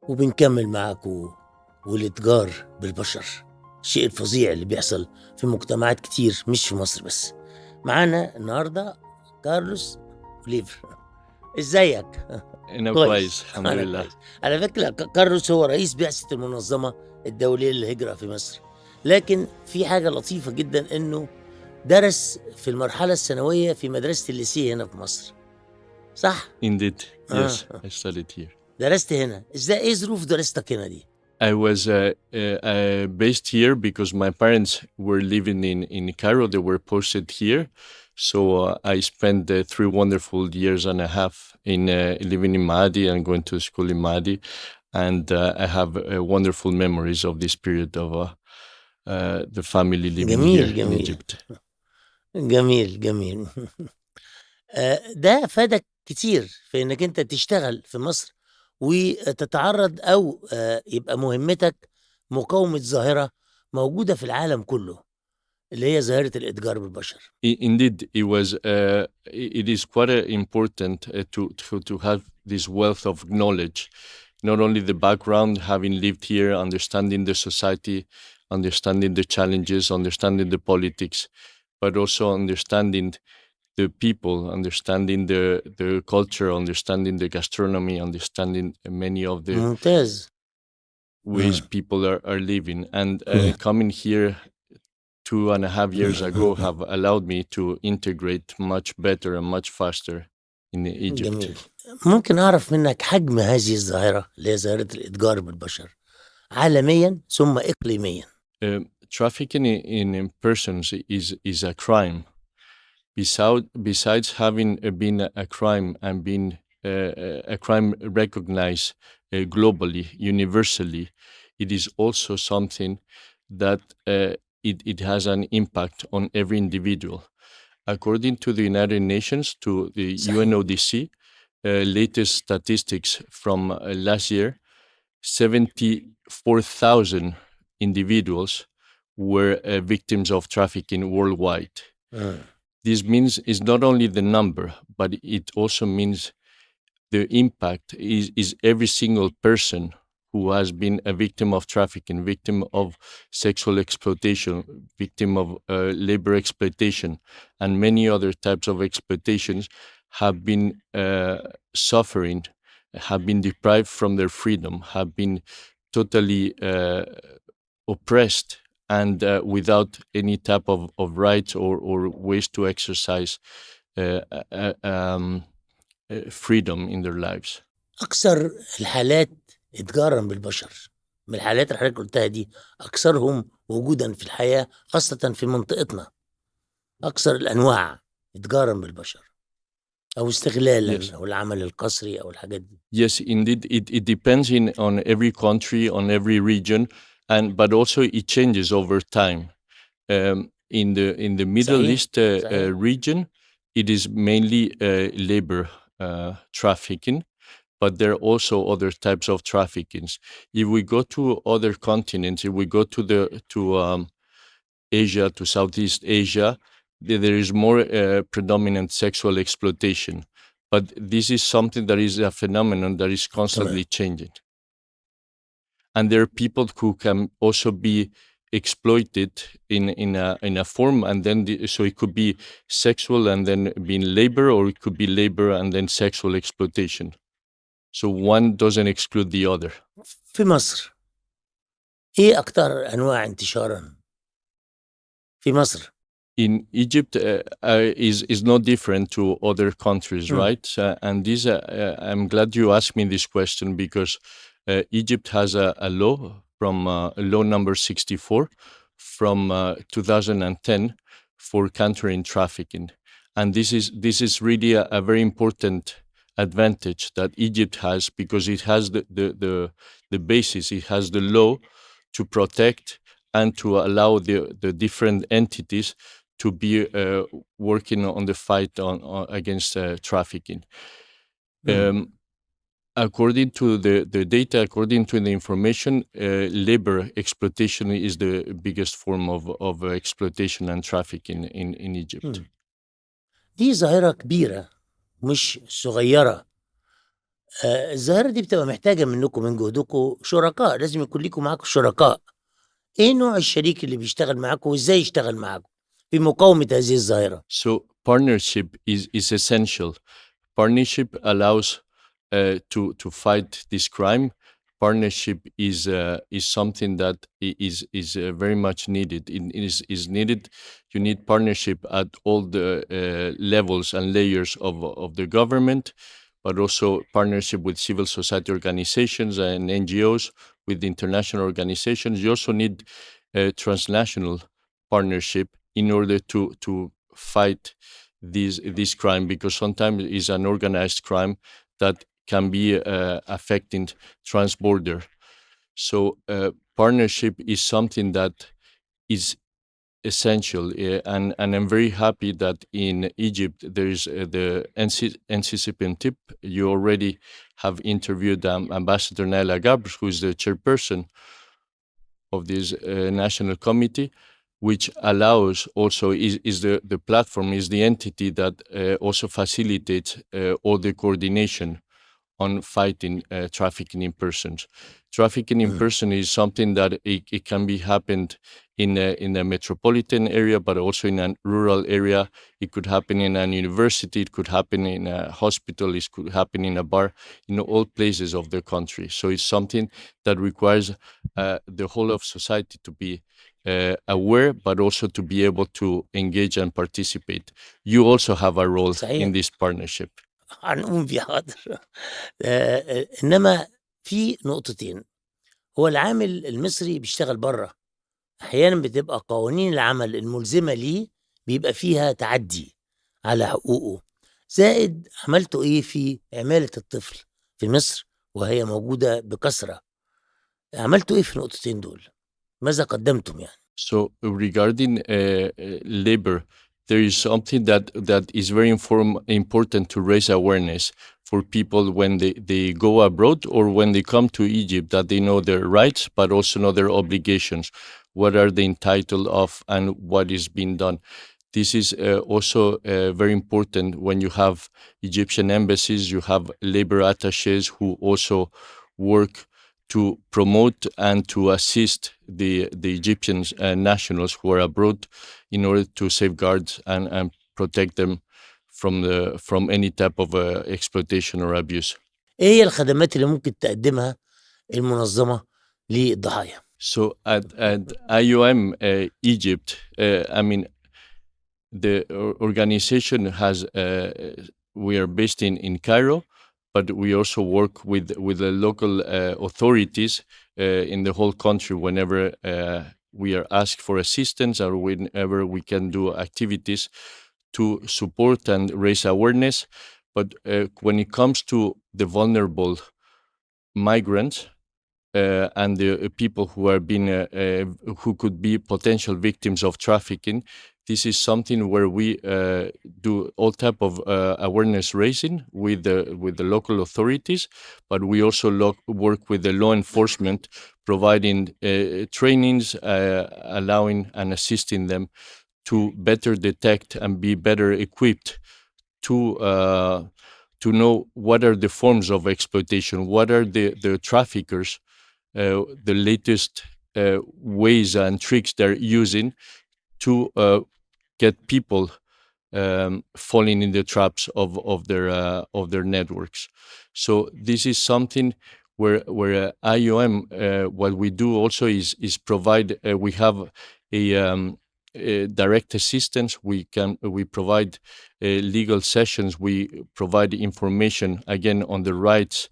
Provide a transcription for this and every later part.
وبنكمل معاكم والاتجار بالبشر، الشيء الفظيع اللي بيحصل في مجتمعات كتير مش في مصر بس. معانا النهاردة كارلوس أوليفر. ازيك؟ أنا كويس الحمد أنا لله. كويس. على فكرة كارلوس هو رئيس بعثة المنظمة الدولية للهجرة في مصر، لكن في حاجة لطيفة جدا إنه درس في المرحلة الثانوية في مدرسة الليسيه هنا في مصر، صح؟ Indeed, yes, آه. I studied here. درست هنا. ازاي ايه ظروف دراستك هنا دي؟ I was based here because my parents were living in Cairo. They were posted here. So I spent 3 wonderful years and a half in living in Maadi and going to school in Maadi. And I have wonderful memories of this period of the family living here in Egypt. جميل. ده فادك كتير في انك انت تشتغل في مصر وتتعرض او يبقى مهمتك مقاومة ظاهرة موجودة في العالم كله اللي هي ظاهرة الاتجار بالبشر. Indeed, it is quite important to have this wealth of knowledge, not only the background, having lived here, understanding the society, understanding the challenges, understanding the politics, but also understanding the people, understanding the culture, understanding the gastronomy, understanding many of the ممتاز. ways people are living. And coming here 2.5 years ago have allowed me to integrate much better and much faster in Egypt. جميل. ممكن أعرف منك حجم هذه الظاهرة اللي هي ظاهرة الإتجار بالبشر عالميا ثم إقليميا؟ Trafficking in persons is a crime. Besides having been a crime and being a crime recognized globally, universally, it is also something that it has an impact on every individual. According to the United Nations, to the UNODC, latest statistics from last year, 74,000 individuals were victims of trafficking worldwide. This means it's not only the number, but it also means the impact is every single person who has been a victim of trafficking, victim of sexual exploitation, victim of labor exploitation, and many other types of exploitations have been suffering, have been deprived from their freedom, have been totally oppressed, and without any type of rights or ways to exercise freedom in their lives. أكثر الحالات إتجارا بالبشر من الحالات اللي حضرتك قلتها دي أكثرهم وجودا في الحياة، خاصة في منطقتنا. أكثر الأنواع إتجارا بالبشر أو استغلالا أو العمل القسري أو الحاجات دي. Yes, indeed, it depends on every country, on every region, but also it changes over time. In the Middle East region, it is mainly labor trafficking, but there are also other types of traffickings. If we go to other continents, if we go to Asia, to Southeast Asia, there is more predominant sexual exploitation. But this is something that is a phenomenon that is constantly changing. And there are people who can also be exploited in a form, and then so it could be sexual and then being labor, or it could be labor and then sexual exploitation. So one doesn't exclude the other. في مصر إيه أكتر أنواع انتشارا في مصر؟ In Egypt is no different to other countries, right? And this, I'm glad you asked me this question because Egypt has a law from law number 64 from 2010 for countering trafficking, and this is really a very important advantage that Egypt has because it has the basis, it has the law to protect and to allow the different entities to be working on the fight against trafficking. According to the data, according to the information, labor exploitation is the biggest form of exploitation and trafficking in Egypt. دي ظاهرة كبيرة مش صغيرة. الظاهرة دي بتبقى محتاجة منكم من جهدكم شركاء، لازم يكون ليكم معاكم شركاء. إيه نوع الشريك اللي بيشتغل معاكم وإزاي يشتغل معاكم في مقاومة هذه الظاهرة؟ So partnership is essential. Partnership allows to fight this crime. Partnership is something that is very much needed. It is needed. You need partnership at all the levels and layers of the government, but also partnership with civil society organizations and NGOs, with international organizations. You also need transnational partnership in order to fight this crime, because sometimes it's an organized crime that can be affecting transborder. So partnership is something that is essential, and I'm very happy that in Egypt there is the NCCP tip. You already have interviewed Ambassador Naila Gabr, who is the chairperson of this national committee, which allows also is the platform, is the entity that also facilitates all the coordination on fighting trafficking in persons. Trafficking in person is something that it can be happened in a metropolitan area, but also in a rural area. It could happen in an university, it could happen in a hospital, it could happen in a bar, in all places of the country. So it's something that requires the whole of society to be aware, but also to be able to engage and participate. You also have a role صحيح. in this partnership. هنقوم بيه حاضر. إنما في نقطتين، هو العامل المصري بيشتغل برّه، أحيانًا بتبقى قوانين العمل الملزمة ليه بيبقى فيها تعدّي على حقوقه، زائد عملتوا إيه في عمالة الطفل في مصر وهي موجودة بكثرة، عملتوا إيه في النقطتين دول؟ ماذا قدّمتم يعني؟ So regarding labor, there is something that is very important to raise awareness for people when they go abroad or when they come to Egypt, that they know their rights, but also know their obligations. What are they entitled of and what is being done? This is also very important when you have Egyptian embassies, you have labor attaches who also work to promote and to assist the Egyptian nationals who are abroad in order to safeguard and protect them from any type of exploitation or abuse. إيه هي الخدمات اللي ممكن تقدّمها المنظمة للضحايا؟ So at IOM Egypt, I mean, the organization has we are based in Cairo, but we also work with the local authorities in the whole country whenever we are asked for assistance or whenever we can do activities to support and raise awareness. But when it comes to the vulnerable migrants and the people who are being who could be potential victims of trafficking, this is something where we do all type of awareness raising with the local authorities, but we also work with the law enforcement, providing trainings, allowing and assisting them to better detect and be better equipped to know what are the forms of exploitation, what are the traffickers, the latest ways and tricks they're using to get people falling in the traps of their networks. So this is something where IOM, what we do also is provide. We have a direct assistance. We provide legal sessions. We provide information again on the rights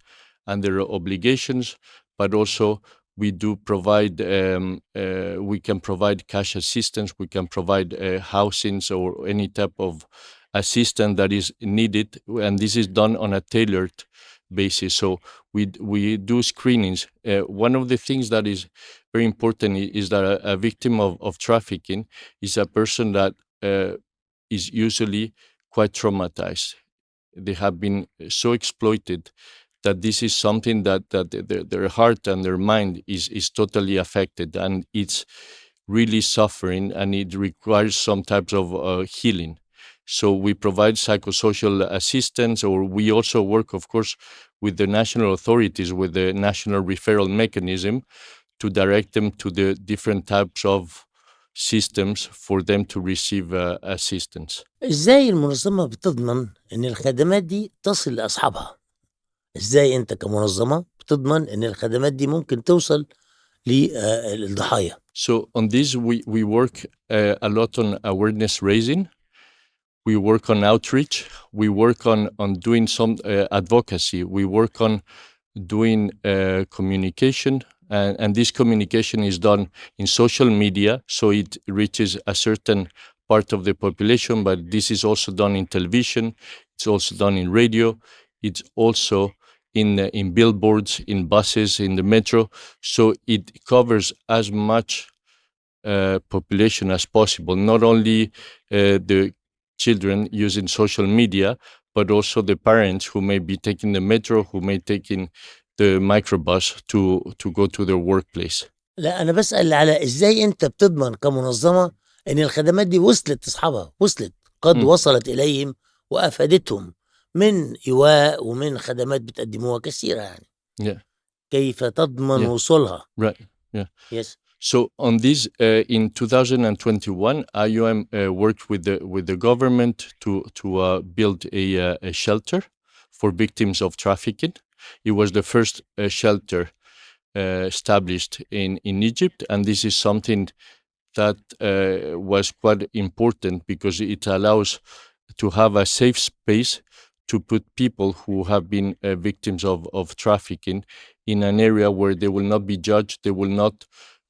and their obligations, but also we do provide, we can provide cash assistance, we can provide housings or any type of assistance that is needed, and this is done on a tailored basis. So we do screenings. One of the things that is very important is that a victim of trafficking is a person that is usually quite traumatized. They have been so exploited that this is something that their heart and their mind is totally affected, and it's really suffering, and it requires some types of healing. So we provide psychosocial assistance, or we also work, of course, with the national authorities, with the national referral mechanism, to direct them to the different types of systems for them to receive assistance. ازاي المنظمة بتضمن ان الخدمات دي تصل لأصحابها؟ ازاي انت كمنظمة بتضمن ان الخدمات دي ممكن توصل للضحايا؟ So on this, we work a lot on awareness raising. We work on outreach. We work on doing some advocacy. We work on doing communication. And this communication is done in social media, so it reaches a certain part of the population, but this is also done in television. It's also done in radio. It's also in billboards, in buses, in the metro. So it covers as much population as possible, not only the children using social media, but also the parents who may be taking the metro, who may taking the microbus to go to their workplace. لا أنا بسأل على إزاي أنت بتضمن كمنظمة إن الخدمات دي وصلت لأصحابها، وصلت قد وصلت إليهم وأفادتهم من إيواء ومن خدمات بتقدموها كثيرة يعني. Yeah. كيف تضمن وصولها؟ Right. Yeah. Yes. So on this, in 2021, IOM worked with the government to build a shelter for victims of trafficking. It was the first shelter established in Egypt, and this is something that was quite important because it allows to have a safe space to put people who have been victims of trafficking in an area where they will not be judged. They will not.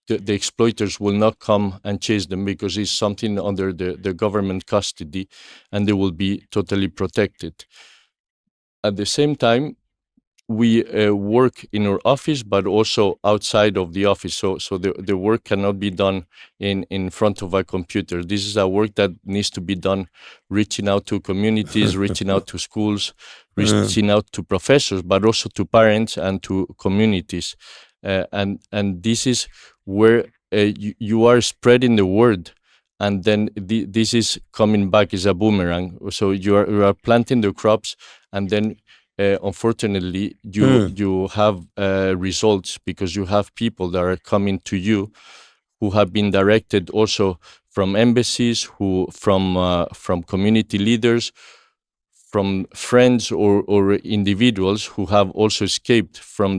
The exploiters will not come and chase them because it's something under the government custody, and they will be totally protected. At the same time, we work in our office, but also outside of the office. So the work cannot be done in front of a computer. This is a work that needs to be done reaching out to communities, reaching out to schools, reaching out to professors, but also to parents and to communities. And this is where you are spreading the word, and then this is coming back as a boomerang. So you are planting the crops, and then unfortunately you have results because you have people that are coming to you who have been directed also from embassies, who from community leaders, from friends or individuals who have also escaped from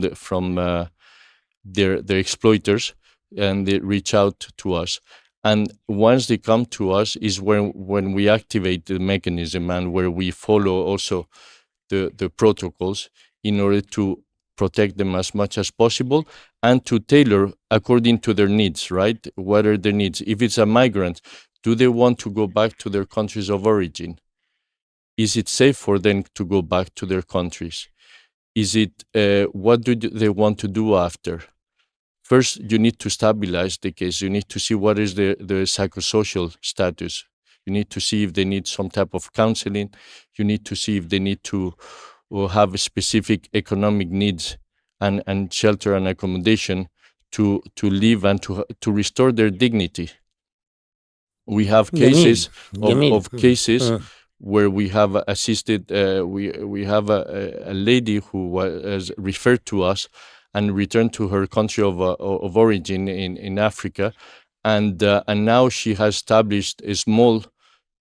their exploiters, and they reach out to us. And once they come to us is when we activate the mechanism and where we follow also the protocols in order to protect them as much as possible and to tailor according to their needs, right? What are their needs? If it's a migrant, do they want to go back to their countries of origin? Is it safe for them to go back to their countries? Is it what do they want to do after? First, you need to stabilize the case. You need to see what is the psychosocial status. You need to see if they need some type of counseling. You need to see if they need to have specific economic needs and shelter and accommodation to live and to restore their dignity. We have cases of cases where we have assisted. We have a lady who was referred to us and returned to her country of origin in Africa, and now she has established a small,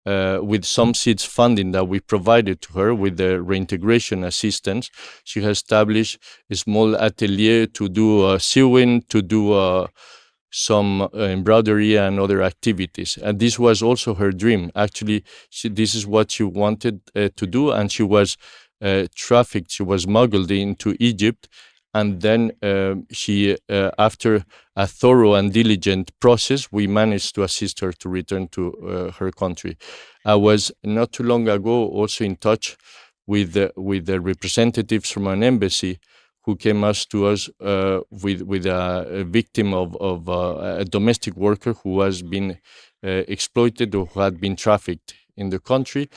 with some seeds funding that we provided to her with the reintegration assistance. She has established a small atelier to do sewing, to do some embroidery and other activities. And this was also her dream. Actually, this is what she wanted to do, and she was trafficked. She was smuggled into Egypt. And then she, after a thorough and diligent process, we managed to assist her to return to her country. I was not too long ago also in touch with the representatives from an embassy who came to us with a victim of a domestic worker who has been exploited or who had been trafficked in the country.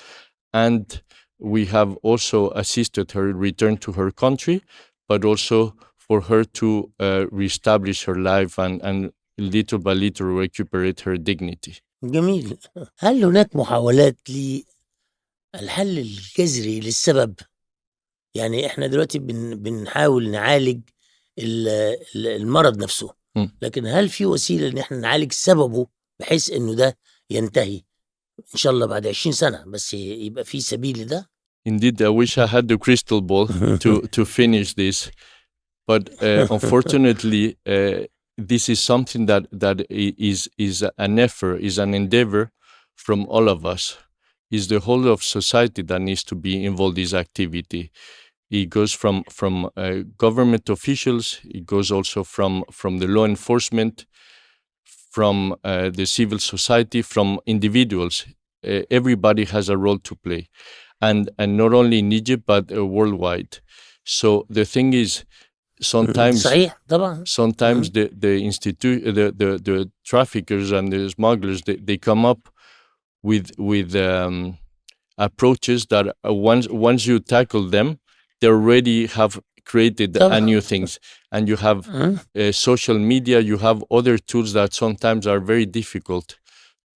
And we have also assisted her return to her country, but also for her to reestablish her life and little by little recuperate her dignity. جميل. هل هناك محاولات الحل الجذري للسبب، يعني احنا دلوقتي بنحاول نعالج المرض نفسه، لكن هل في وسيلة ان احنا نعالج سببه بحيث انه ده ينتهي ان شاء الله بعد 20 سنة، بس يبقى في سبيل لده؟ Indeed, I wish I had the crystal ball to finish this, but unfortunately, this is something that is an effort, is an endeavor from all of us. Is the whole of society that needs to be involved in this activity. It goes from government officials. It goes also from the law enforcement, from the civil society, from individuals. Everybody has a role to play, and not only in Egypt but worldwide. So the thing is, sometimes صحيح طبعا. sometimes the traffickers and the smugglers, they come up with approaches that once you tackle them, they already have created a new things, and you have social media, you have other tools that sometimes are very difficult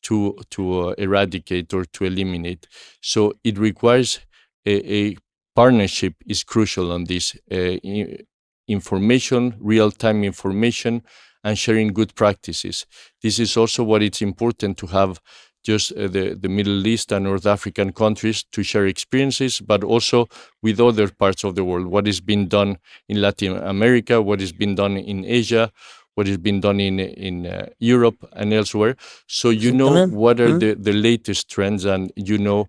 to eradicate or to eliminate. So it requires a partnership is crucial on this. Information, real-time information, and sharing good practices. This is also what it's important to have just the Middle East and North African countries to share experiences, but also with other parts of the world. What is being done in Latin America, what is being done in Asia, what is being done in Europe and elsewhere. So you know what are the latest trends, and you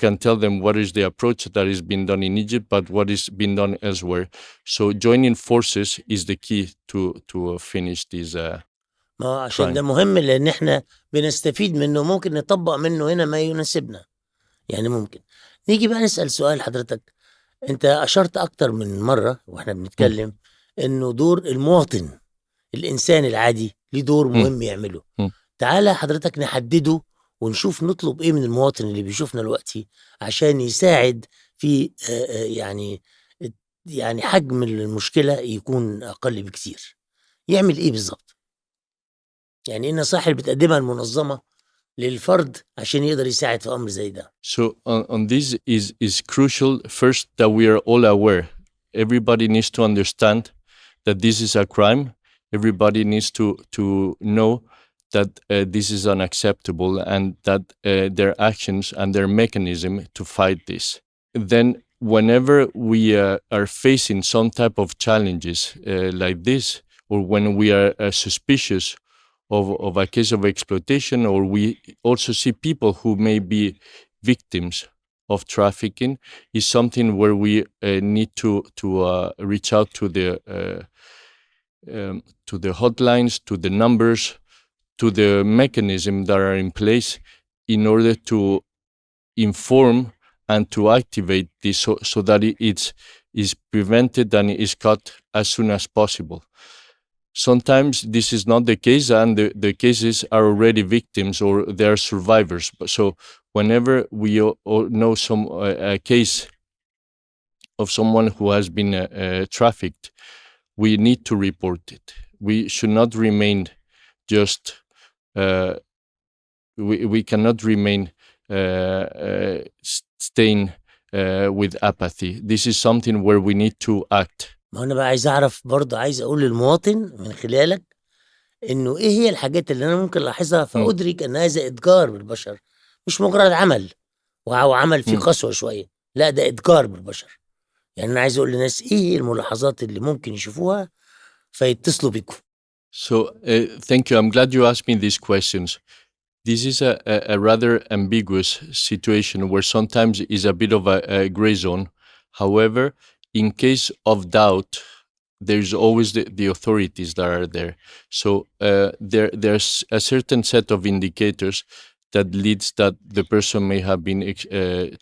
can tell them what is the approach that is being done in Egypt, but what is being done elsewhere. So joining forces is the key to finish this. ما عشان ده مهم، لأن احنا بنستفيد منه، ممكن نطبق منه هنا ما يناسبنا. يعني ممكن نيجي بقى نسأل سؤال حضرتك. انت أشرت أكتر من مرة واحنا بنتكلم إنه دور المواطن، الإنسان العادي، ليه دور مهم يعمله. تعالى حضرتك نحدده ونشوف نطلب إيه من المواطن اللي بيشوفنا دلوقتي عشان يساعد في يعني حجم المشكلة يكون أقل بكثير. يعمل إيه بالظبط؟ يعني إيه النصائح اللي بتقدمها المنظمة للفرد عشان يقدر يساعد في أمر زي ده؟ So on this is crucial. First, that we are all aware. Everybody needs to understand that this is a crime. Everybody needs to know that this is unacceptable, and that their actions and their mechanism to fight this. Then, whenever we are facing some type of challenges like this, or when we are suspicious of a case of exploitation, or we also see people who may be victims of trafficking, is something where we need to reach out to the hotlines, to the numbers, to the mechanism that are in place in order to inform and to activate this, so that it is prevented and is caught as soon as possible. Sometimes this is not the case, and the cases are already victims or they are survivors. So whenever we know a case of someone who has been trafficked, we need to report it. We should not remain just, we cannot remain staying with apathy. This is something where we need to act. ما أنا بقى عايز أعرف برضه، عايز أقول للمواطن من خلالك إنه إيه هي الحاجات اللي أنا ممكن ألاحظها فأدرك أن هذا إتجار بالبشر، مش مجرد عمل أو عمل فيه قسوة شوية، لا ده إتجار بالبشر. يعني أنا عايز أقول للناس إيه هي الملاحظات اللي ممكن يشوفوها فيتصلوا بيكم. So thank you. I'm glad you asked me these questions. This is a rather ambiguous situation where sometimes is a bit of a gray zone. However, in case of doubt, there's always the authorities that are there. So there's a certain set of indicators that leads that the person may have been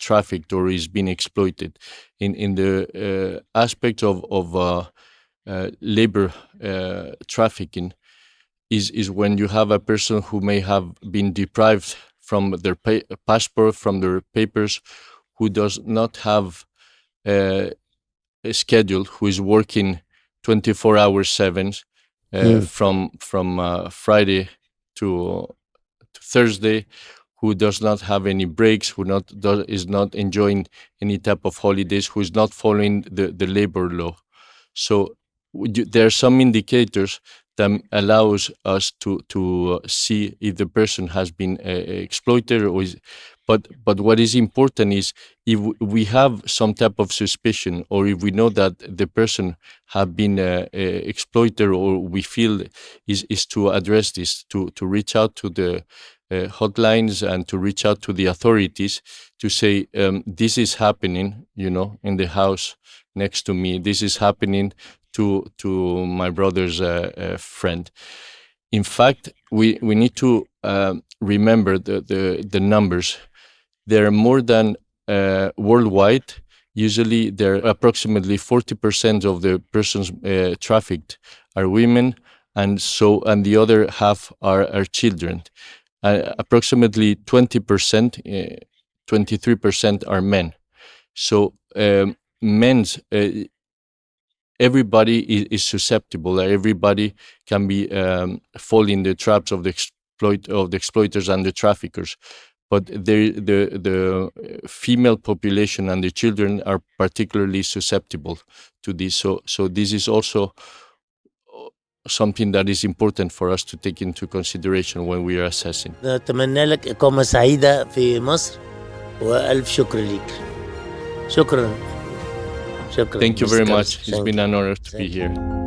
trafficked or is being exploited. In the aspect of labor trafficking, is when you have a person who may have been deprived from their passport, from their papers, who does not have a schedule, who is working 24 hours 7 from Friday to Thursday, who does not have any breaks, is not enjoying any type of holidays, who is not following the labor law. So there are some indicators that allows us to see if the person has been exploited or is. But what is important is if we have some type of suspicion, or if we know that the person have been exploited, or we feel is to address this, to reach out to the hotlines and to reach out to the authorities to say, this is happening, in the house next to me. This is happening to my brother's friend. In fact, we need to remember the numbers. There are more than worldwide. Usually, there are approximately 40% of the persons trafficked are women, and the other half are children. Approximately 20%, 23% are men. So men's. Everybody is susceptible. Everybody can be fall in the traps of the exploiters and the traffickers. But the female population and the children are particularly susceptible to this. So this is also something that is important for us to take into consideration when we are assessing. نتمنى لك إقامة سعيدة في مصر وألف شكر ليك. شكرا. Thank you very much. It's been an honor to be here.